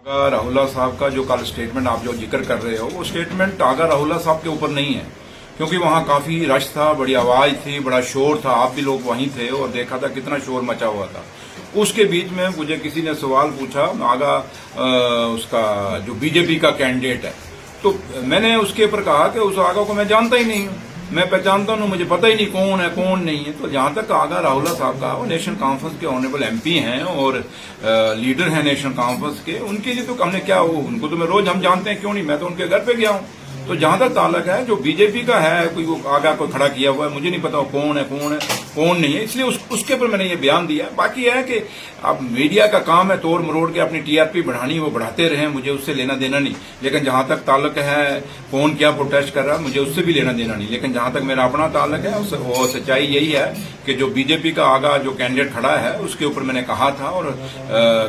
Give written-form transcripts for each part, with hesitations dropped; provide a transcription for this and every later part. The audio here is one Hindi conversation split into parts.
आगा राहुल्ला साहब का जो कल स्टेटमेंट आप जो जिक्र कर रहे हो, वो स्टेटमेंट आगा राहुल्ला साहब के ऊपर नहीं है, क्योंकि वहां काफी रश था, बड़ी आवाज थी, बड़ा शोर था। आप भी लोग वहीं थे और देखा था कितना शोर मचा हुआ था। उसके बीच में मुझे किसी ने सवाल पूछा, आगा उसका जो बीजेपी का कैंडिडेट है, तो मैंने उसके ऊपर कहा कि उस आगा को मैं जानता ही नहीं हूं, मैं पहचानता हूं, मुझे पता ही नहीं कौन है कौन नहीं है। तो जहां तक आगा राहुल्ला साहब का, वो नेशनल कॉन्फ्रेंस के ऑनरेबल एमपी हैं और लीडर हैं नेशनल कॉन्फ्रेंस के, उनके लिए तो हमने क्या, उनको तो मैं रोज हम जानते हैं, क्यों नहीं, मैं तो उनके घर पे गया हूं। तो जहां तक ताल्लुक है, जो बीजेपी का है, कोई वो आगा को खड़ा किया हुआ है, मुझे नहीं पता कौन है कौन नहीं है, इसलिए उसके ऊपर मैंने ये बयान दिया। बाकी है कि अब मीडिया का काम है तोड़ मरोड़ के अपनी टीआरपी बढ़ानी, वो बढ़ाते रहे, मुझे उससे लेना देना नहीं। लेकिन जहां तक ताल्लुक है कौन क्या प्रोटेस्ट कर रहा है, मुझे उससे भी लेना देना नहीं। लेकिन जहां तक मेरा अपना ताल्लुक है, वो सच्चाई यही है कि जो बीजेपी का आगा जो कैंडिडेट खड़ा है, उसके ऊपर मैंने कहा था और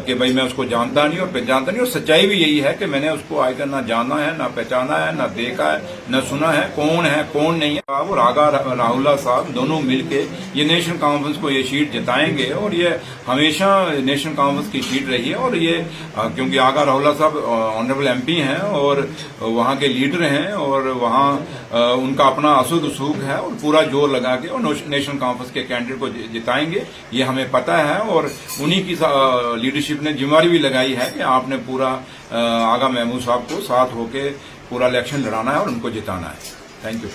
कि भाई मैं उसको जानता नहीं और पहचानता नहीं, और सच्चाई भी यही है कि मैंने उसको आगे ना जाना है, ना पहचाना है, ना देखा है, न सुना है कौन नहीं है। और आगा राहुल्ला साहब दोनों मिलके ये नेशनल कॉन्फ्रेंस को ये सीट जिताएंगे और ये हमेशा नेशनल कॉन्फ्रेंस की सीट रही है। और ये क्योंकि आगा राहुल्ला साहब ऑनरेबल एमपी हैं और वहां के लीडर हैं और वहां उनका अपना असुद सूख है और पूरा जोर लगा के और नेशनल कॉन्फ्रेंस के कैंडिडेट को जिताएंगे, ये हमें पता है। और उन्हीं की लीडरशिप ने जिम्मेदारी भी लगाई है कि आपने पूरा आगा महमूद साहब को साथ होके पूरा इलेक्शन लड़ाना है और उनको जिताना है। Thank you.